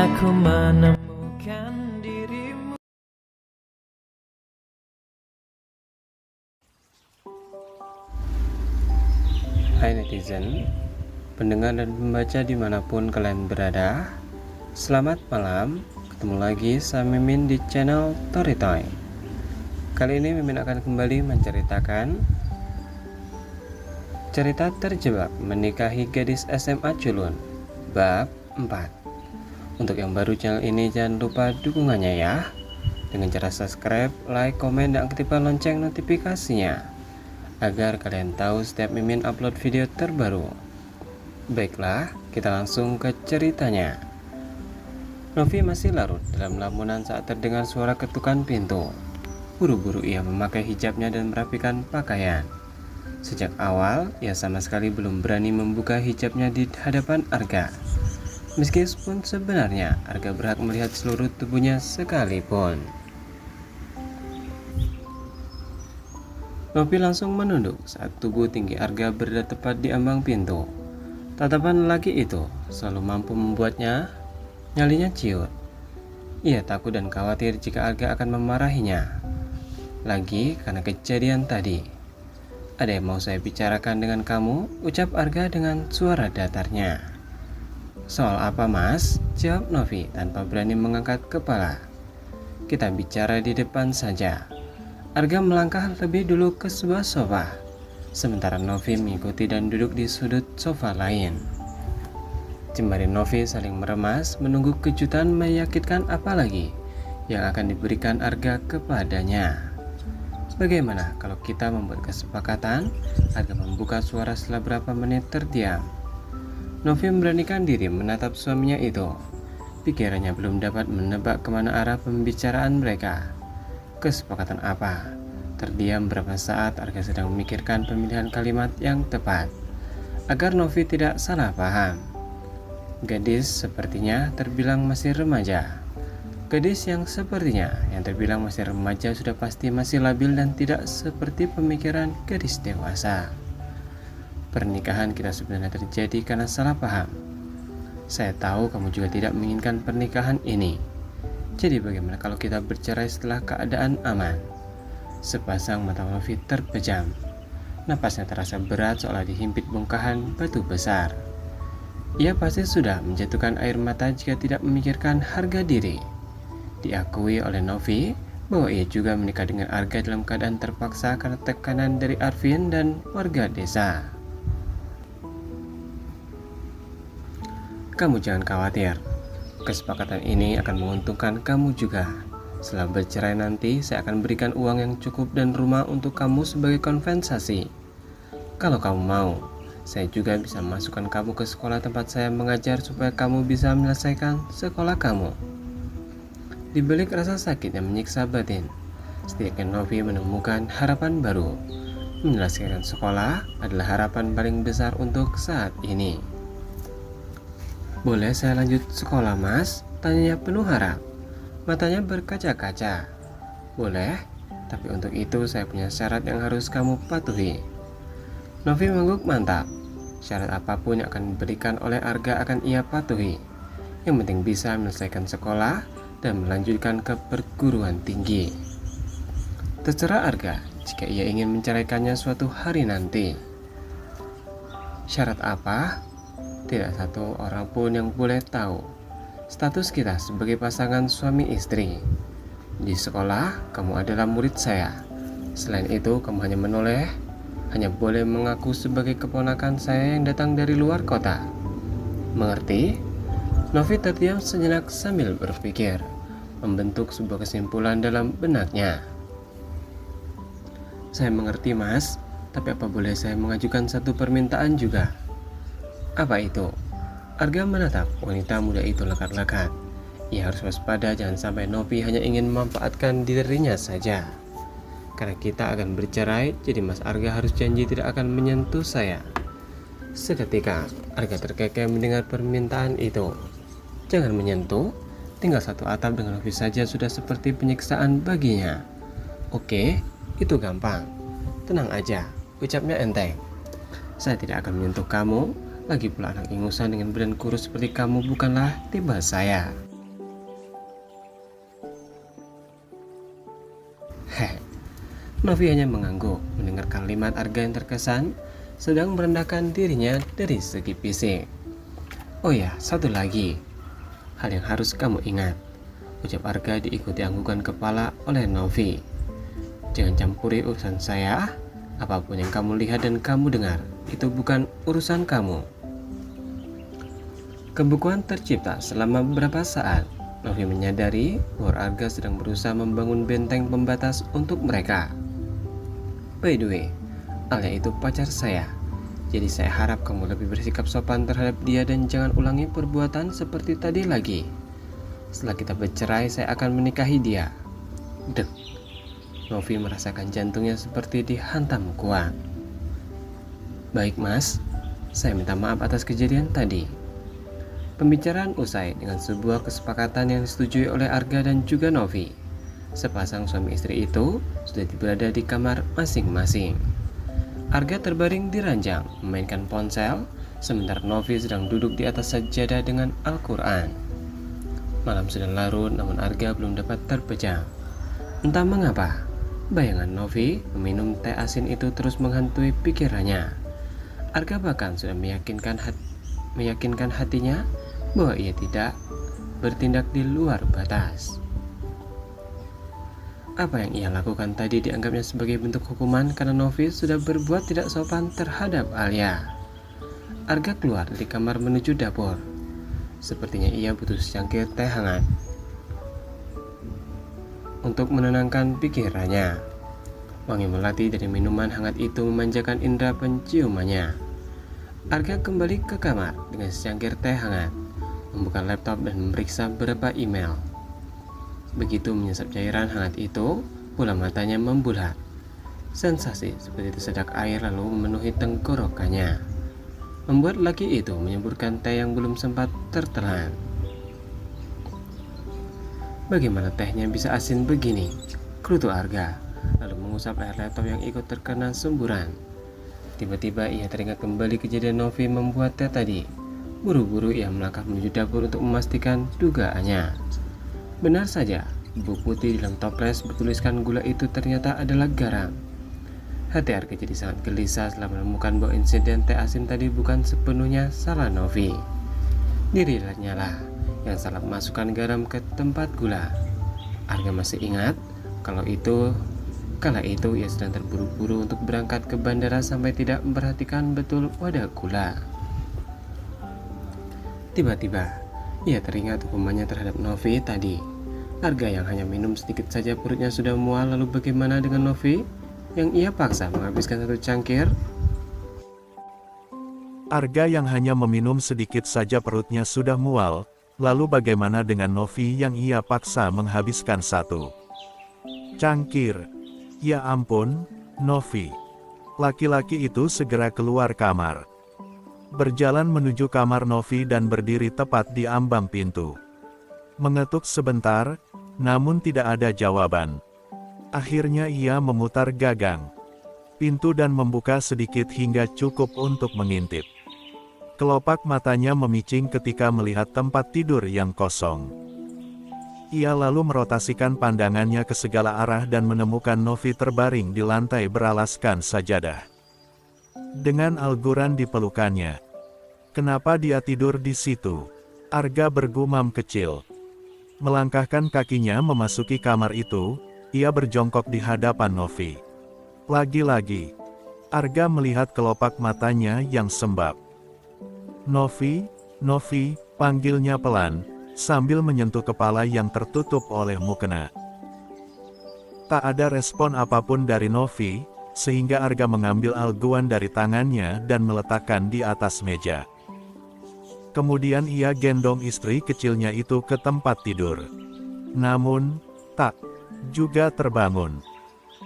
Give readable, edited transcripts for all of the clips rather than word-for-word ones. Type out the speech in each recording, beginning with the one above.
aku menemukan dirimu. Hai netizen, pendengar dan pembaca dimanapun kalian berada, selamat malam. Ketemu lagi sama Mimin di channel Storytime. Kali ini Mimin akan kembali menceritakan cerita terjebak menikahi gadis SMA culun bab 4. Untuk yang baru channel ini, jangan lupa dukungannya ya, dengan cara subscribe, like, komen, dan aktifkan lonceng notifikasinya agar kalian tahu setiap Mimin upload video terbaru. Baiklah, kita langsung ke ceritanya. Novi masih larut dalam lamunan saat terdengar suara ketukan pintu. Buru-buru ia memakai hijabnya dan merapikan pakaian. Sejak awal, ia sama sekali belum berani membuka hijabnya di hadapan Arga. Meskipun sebenarnya Arga berhak melihat seluruh tubuhnya sekalipun. Novi langsung menunduk saat tubuh tinggi Arga berada tepat di ambang pintu. Tatapan lelaki itu selalu mampu membuatnya nyalinya ciut. Ia takut dan khawatir jika Arga akan memarahinya lagi karena kejadian tadi. "Ada yang mau saya bicarakan dengan kamu?" ucap Arga dengan suara datarnya. "Soal apa, Mas?" jawab Novi tanpa berani mengangkat kepala. "Kita bicara di depan saja." Arga melangkah lebih dulu ke sebuah sofa, sementara Novi mengikuti dan duduk di sudut sofa lain. Jemari Novi saling meremas menunggu kejutan menyakitkan apa lagi yang akan diberikan Arga kepadanya. "Bagaimana kalau kita membuat kesepakatan?" Arga membuka suara setelah beberapa menit terdiam. Novi memberanikan diri menatap suaminya itu. Pikirannya belum dapat menebak kemana arah pembicaraan mereka. Kesepakatan apa? Terdiam beberapa saat, Arga sedang memikirkan pemilihan kalimat yang tepat agar Novi tidak salah paham. Gadis sepertinya terbilang masih remaja. Gadis yang sepertinya yang terbilang masih remaja sudah pasti masih labil dan tidak seperti pemikiran gadis dewasa. Pernikahan kita sebenarnya terjadi karena salah paham. Saya tahu kamu juga tidak menginginkan pernikahan ini. Jadi bagaimana kalau kita bercerai setelah keadaan aman? Sepasang mata Novi terpejam. Napasnya terasa berat seolah dihimpit bongkahan batu besar. Ia pasti sudah menjatuhkan air mata jika tidak memikirkan harga diri. Diakui oleh Novi bahwa ia juga menikah dengan Arga dalam keadaan terpaksa karena tekanan dari Arvin dan warga desa. "Kamu jangan khawatir. Kesepakatan ini akan menguntungkan kamu juga. Setelah bercerai nanti, saya akan berikan uang yang cukup dan rumah untuk kamu sebagai kompensasi. Kalau kamu mau, saya juga bisa masukkan kamu ke sekolah tempat saya mengajar supaya kamu bisa menyelesaikan sekolah kamu." Di balik rasa sakit yang menyiksa batin, setidaknya Novi menemukan harapan baru. Menyelesaikan sekolah adalah harapan paling besar untuk saat ini. "Boleh saya lanjut sekolah, Mas?" tanyanya penuh harap. Matanya berkaca-kaca. "Boleh, tapi untuk itu saya punya syarat yang harus kamu patuhi." Novi mengangguk mantap. Syarat apapun yang akan diberikan oleh Arga akan ia patuhi. Yang penting bisa menyelesaikan sekolah dan melanjutkan ke perguruan tinggi. Terserah Arga jika ia ingin menceraikannya suatu hari nanti. "Syarat apa?" "Tidak satu orang pun yang boleh tahu status kita sebagai pasangan suami istri. Di sekolah, kamu adalah murid saya. Selain itu, kamu hanya boleh mengaku sebagai keponakan saya yang datang dari luar kota. Mengerti?" Novi terdiam sejenak sambil berpikir, membentuk sebuah kesimpulan dalam benaknya. "Saya mengerti, Mas, tapi apa boleh saya mengajukan satu permintaan juga?" "Apa itu?" Arga menatap wanita muda itu lekat-lekat. Ia harus waspada jangan sampai Novi hanya ingin memanfaatkan dirinya saja. "Karena kita akan bercerai, jadi Mas Arga harus janji tidak akan menyentuh saya." Seketika Arga terkekeh mendengar permintaan itu. Jangan menyentuh? Tinggal satu atap dengan Novi saja sudah seperti penyiksaan baginya. "Oke, itu gampang. Tenang aja," ucapnya enteng. "Saya tidak akan menyentuh kamu. Lagi pula anak ingusan dengan badan kurus seperti kamu bukanlah tipe saya." Novi hanya mengangguk mendengar kalimat Arga yang terkesan sedang merendahkan dirinya dari segi fisik. Oh ya, satu lagi hal yang harus kamu ingat, ucap Arga diikuti anggukan kepala oleh Novi. Jangan campuri urusan saya. Apapun yang kamu lihat dan kamu dengar, itu bukan urusan kamu. Kebukuan tercipta selama beberapa saat. Novi menyadari bahwa Arga sedang berusaha membangun benteng pembatas untuk mereka. By the way, Alia itu pacar saya. Jadi saya harap kamu lebih bersikap sopan terhadap dia dan jangan ulangi perbuatan seperti tadi lagi. Setelah kita bercerai, saya akan menikahi dia. Dek. Novi merasakan jantungnya seperti dihantam kuat. Baik mas, saya minta maaf atas kejadian tadi. Pembicaraan usai dengan sebuah kesepakatan yang disetujui oleh Arga dan juga Novi. Sepasang suami istri itu sudah berada di kamar masing-masing. Arga terbaring di ranjang memainkan ponsel, sementara Novi sedang duduk di atas sajadah dengan Al-Quran. Malam sudah larut namun Arga belum dapat terpejam. Entah mengapa, bayangan Novi meminum teh asin itu terus menghantui pikirannya. Arga bahkan sudah meyakinkan hatinya bahwa ia tidak bertindak di luar batas. Apa yang ia lakukan tadi dianggapnya sebagai bentuk hukuman karena Novi sudah berbuat tidak sopan terhadap Alia. Arga keluar dari kamar menuju dapur. Sepertinya ia butuh secangkir teh hangat untuk menenangkan pikirannya. Wangi melati dari minuman hangat itu memanjakan indera penciumannya. Arga kembali ke kamar dengan secangkir teh hangat, membuka laptop dan memeriksa beberapa email. Begitu menyesap cairan hangat itu, bola matanya membulat. Sensasi seperti tersedak air lalu memenuhi tenggorokannya, membuat laki itu menyemburkan teh yang belum sempat tertelan. Bagaimana tehnya bisa asin begini? Kerutu Arga, lalu mengusap layar laptop yang ikut terkena semburan. Tiba-tiba ia teringat kembali kejadian Novi membuat teh tadi. Buru-buru ia melangkah menuju dapur untuk memastikan dugaannya. Benar saja, bubuk putih di dalam toples bertuliskan gula itu ternyata adalah garam. Hati Arga jadi sangat gelisah setelah menemukan bahwa insiden teh asin tadi bukan sepenuhnya salah Novi. Dirinya lah yang salah memasukkan garam ke tempat gula. Arga masih ingat kala itu ia sedang terburu-buru untuk berangkat ke bandara sampai tidak memperhatikan betul wadah gula. Tiba-tiba ia teringat hukumannya terhadap Novi tadi. Arga yang hanya minum sedikit saja perutnya sudah mual, lalu bagaimana dengan Novi yang ia paksa menghabiskan satu cangkir? Arga yang hanya meminum sedikit saja perutnya sudah mual. Lalu bagaimana dengan Novi yang ia paksa menghabiskan satu cangkir? Ya ampun, Novi. Laki-laki itu segera keluar kamar. Berjalan menuju kamar Novi dan berdiri tepat di ambang pintu. Mengetuk sebentar, namun tidak ada jawaban. Akhirnya ia memutar gagang pintu dan membuka sedikit hingga cukup untuk mengintip. Kelopak matanya memicing ketika melihat tempat tidur yang kosong. Ia lalu merotasikan pandangannya ke segala arah dan menemukan Novi terbaring di lantai beralaskan sajadah, dengan Al-Quran di pelukannya. Kenapa dia tidur di situ? Arga bergumam kecil. Melangkahkan kakinya memasuki kamar itu, ia berjongkok di hadapan Novi. Lagi-lagi, Arga melihat kelopak matanya yang sembab. Novi, Novi, panggilnya pelan, sambil menyentuh kepala yang tertutup oleh mukena. Tak ada respon apapun dari Novi, sehingga Arga mengambil Al-Quran dari tangannya dan meletakkan di atas meja. Kemudian ia gendong istri kecilnya itu ke tempat tidur. Namun, tak juga terbangun.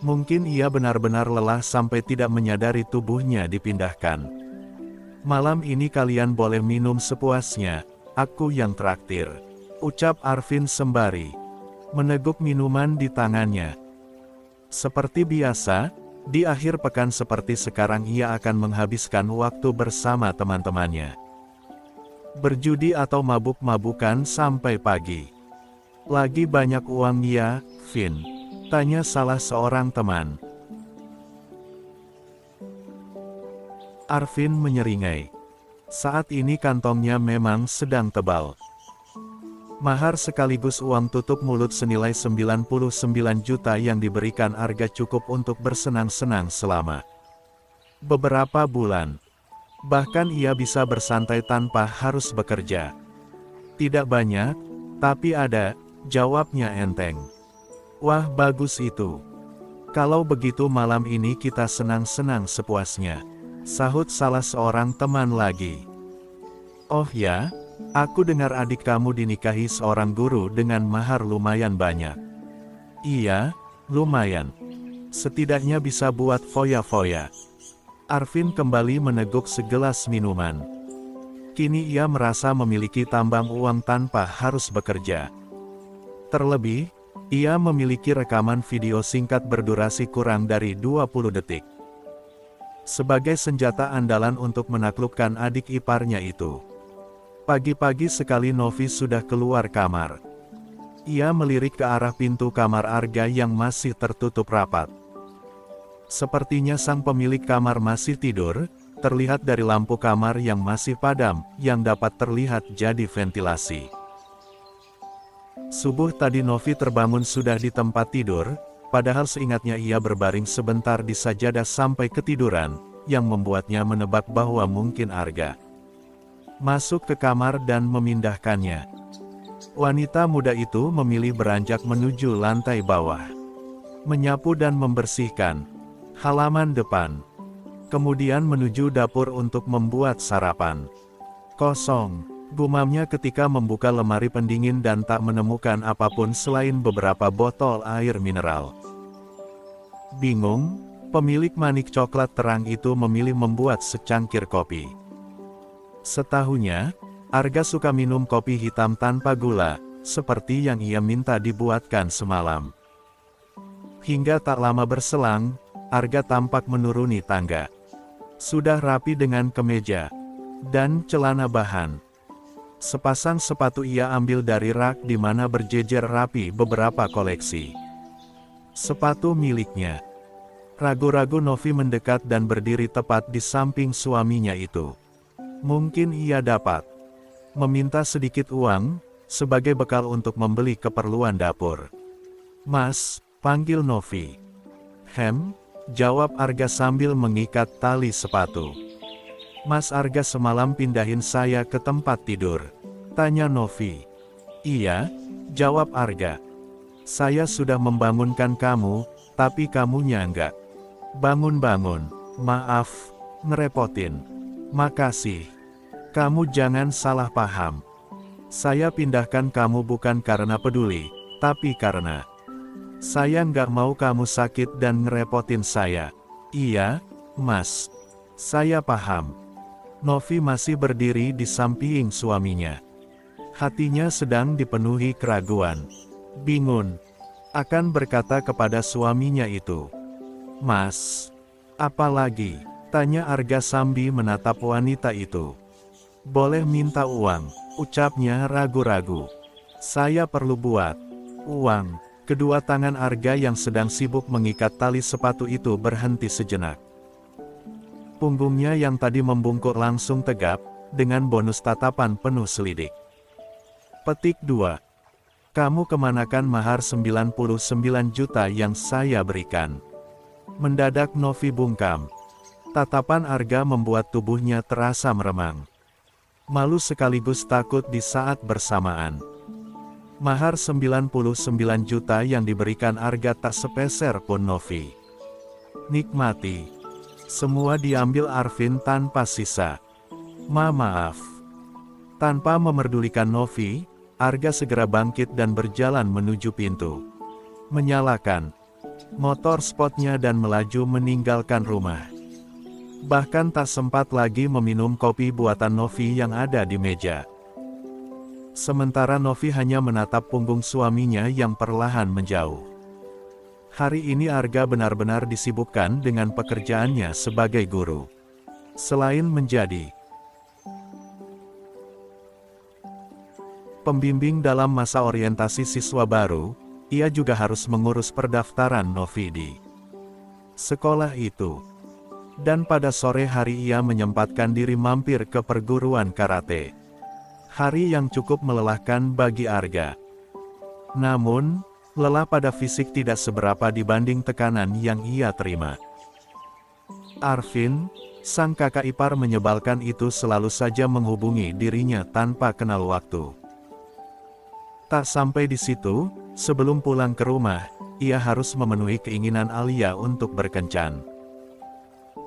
Mungkin ia benar-benar lelah sampai tidak menyadari tubuhnya dipindahkan. Malam ini kalian boleh minum sepuasnya, aku yang traktir, ucap Arvin sembari meneguk minuman di tangannya. Seperti biasa, di akhir pekan seperti sekarang ia akan menghabiskan waktu bersama teman-temannya. Berjudi atau mabuk-mabukan sampai pagi. Lagi banyak uang ya, Vin? Tanya salah seorang teman. Arvin menyeringai. Saat ini kantongnya memang sedang tebal. Mahar sekaligus uang tutup mulut senilai 99 juta yang diberikan Arga cukup untuk bersenang-senang selama beberapa bulan. Bahkan ia bisa bersantai tanpa harus bekerja. Tidak banyak, tapi ada, jawabnya enteng. Wah, bagus itu. Kalau begitu malam ini kita senang-senang sepuasnya, sahut salah seorang teman lagi. Oh ya, aku dengar adik kamu dinikahi seorang guru dengan mahar lumayan banyak. Iya, lumayan. Setidaknya bisa buat foya-foya. Arvin kembali meneguk segelas minuman. Kini ia merasa memiliki tambang uang tanpa harus bekerja. Terlebih, ia memiliki rekaman video singkat berdurasi kurang dari 20 detik. Sebagai senjata andalan untuk menaklukkan adik iparnya itu. Pagi-pagi sekali Novi sudah keluar kamar. Ia melirik ke arah pintu kamar Arga yang masih tertutup rapat. Sepertinya sang pemilik kamar masih tidur, terlihat dari lampu kamar yang masih padam, yang dapat terlihat jadi ventilasi. Subuh tadi Novi terbangun sudah di tempat tidur, padahal seingatnya ia berbaring sebentar di sajadah sampai ketiduran, yang membuatnya menebak bahwa mungkin Arga masuk ke kamar dan memindahkannya. Wanita muda itu memilih beranjak menuju lantai bawah, menyapu dan membersihkan halaman depan, kemudian menuju dapur untuk membuat sarapan. Kosong, gumamnya ketika membuka lemari pendingin dan tak menemukan apapun selain beberapa botol air mineral. Bingung, pemilik manik coklat terang itu memilih membuat secangkir kopi. Setahunya, Arga suka minum kopi hitam tanpa gula, seperti yang ia minta dibuatkan semalam. Hingga tak lama berselang, Arga tampak menuruni tangga. Sudah rapi dengan kemeja dan celana bahan. Sepasang sepatu ia ambil dari rak di mana berjejer rapi beberapa koleksi sepatu miliknya. Ragu-ragu Novi mendekat dan berdiri tepat di samping suaminya itu. Mungkin ia dapat meminta sedikit uang, sebagai bekal untuk membeli keperluan dapur. Mas, panggil Novi. Jawab Arga sambil mengikat tali sepatu. Mas Arga semalam pindahin saya ke tempat tidur, tanya Novi. Iya, jawab Arga. Saya sudah membangunkan kamu, tapi kamunya enggak bangun-bangun. Maaf, ngerepotin. Makasih. Kamu jangan salah paham. Saya pindahkan kamu bukan karena peduli, tapi karena saya nggak mau kamu sakit dan ngerepotin saya. Iya, Mas. Saya paham. Novi masih berdiri di samping suaminya. Hatinya sedang dipenuhi keraguan. Bingung akan berkata kepada suaminya itu. Mas, apa lagi? Tanya Arga sambil menatap wanita itu. Boleh minta uang, ucapnya ragu-ragu. Saya perlu buat uang. Kedua tangan Arga yang sedang sibuk mengikat tali sepatu itu berhenti sejenak. Punggungnya yang tadi membungkuk langsung tegap, dengan bonus tatapan penuh selidik. Petik 2. Kamu kemanakan mahar 99 juta yang saya berikan? Mendadak Novi bungkam. Tatapan Arga membuat tubuhnya terasa meremang. Malu sekaligus takut di saat bersamaan. Mahar 99 juta yang diberikan Arga tak sepeser pun Novi nikmati. Semua diambil Arvin tanpa sisa. Maaf. Tanpa memerdulikan Novi, Arga segera bangkit dan berjalan menuju pintu. Menyalakan motor sportnya dan melaju meninggalkan rumah. Bahkan tak sempat lagi meminum kopi buatan Novi yang ada di meja. Sementara Novi hanya menatap punggung suaminya yang perlahan menjauh. Hari ini Arga benar-benar disibukkan dengan pekerjaannya sebagai guru. Selain menjadi pembimbing dalam masa orientasi siswa baru, ia juga harus mengurus pendaftaran Novi di sekolah itu. Dan pada sore hari ia menyempatkan diri mampir ke perguruan karate. Hari yang cukup melelahkan bagi Arga. Namun, lelah pada fisik tidak seberapa dibanding tekanan yang ia terima. Arvin, sang kakak ipar menyebalkan itu selalu saja menghubungi dirinya tanpa kenal waktu. Tak sampai di situ, sebelum pulang ke rumah, ia harus memenuhi keinginan Alia untuk berkencan.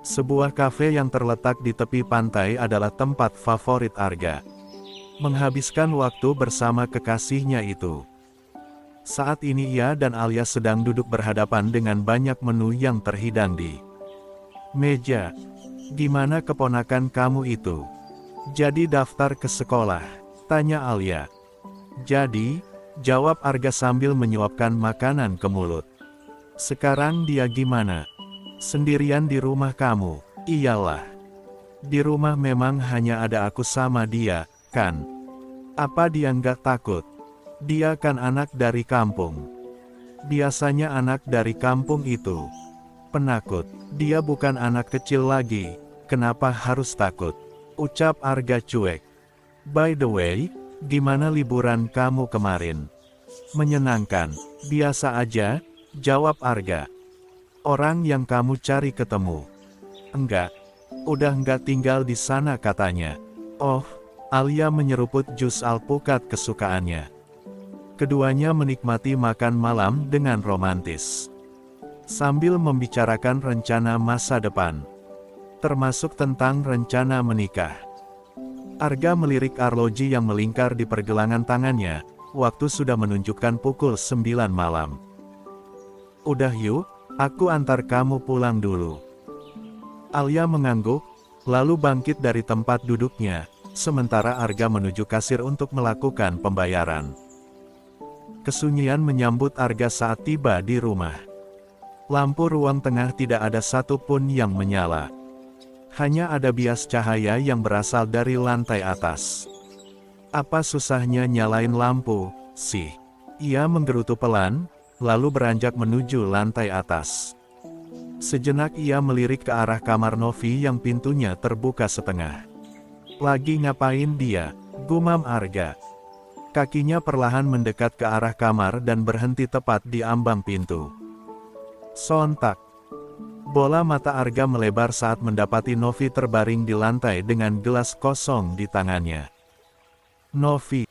Sebuah kafe yang terletak di tepi pantai adalah tempat favorit Arga. Menghabiskan waktu bersama kekasihnya itu. Saat ini ia dan Alia sedang duduk berhadapan dengan banyak menu yang terhidang di meja. "Gimana keponakan kamu itu? Jadi daftar ke sekolah?" tanya Alia. "Jadi," jawab Arga sambil menyuapkan makanan ke mulut. "Sekarang dia gimana? Sendirian di rumah kamu?" "Iyalah. Di rumah memang hanya ada aku sama dia, kan? Apa dia nggak takut? Dia kan anak dari kampung. Biasanya anak dari kampung itu penakut. Dia bukan anak kecil lagi, kenapa harus takut?" ucap Arga cuek. "By the way, gimana liburan kamu kemarin?" "Menyenangkan, biasa aja," jawab Arga. "Orang yang kamu cari ketemu?" "Enggak. Udah nggak tinggal di sana katanya." "Oh." Alia menyeruput jus alpukat kesukaannya. Keduanya menikmati makan malam dengan romantis. Sambil membicarakan rencana masa depan. Termasuk tentang rencana menikah. Arga melirik arloji yang melingkar di pergelangan tangannya. Waktu sudah menunjukkan pukul 9 malam. "Udah yuk, aku antar kamu pulang dulu." Alia mengangguk, lalu bangkit dari tempat duduknya, sementara Arga menuju kasir untuk melakukan pembayaran. Kesunyian menyambut Arga saat tiba di rumah. Lampu ruang tengah tidak ada satupun yang menyala. Hanya ada bias cahaya yang berasal dari lantai atas. "Apa susahnya nyalain lampu, sih?" Ia menggerutu pelan, lalu beranjak menuju lantai atas. Sejenak ia melirik ke arah kamar Novi yang pintunya terbuka setengah. "Lagi ngapain dia?" gumam Arga. Kakinya perlahan mendekat ke arah kamar dan berhenti tepat di ambang pintu. Sontak, bola mata Arga melebar saat mendapati Novi terbaring di lantai dengan gelas kosong di tangannya. "Novi,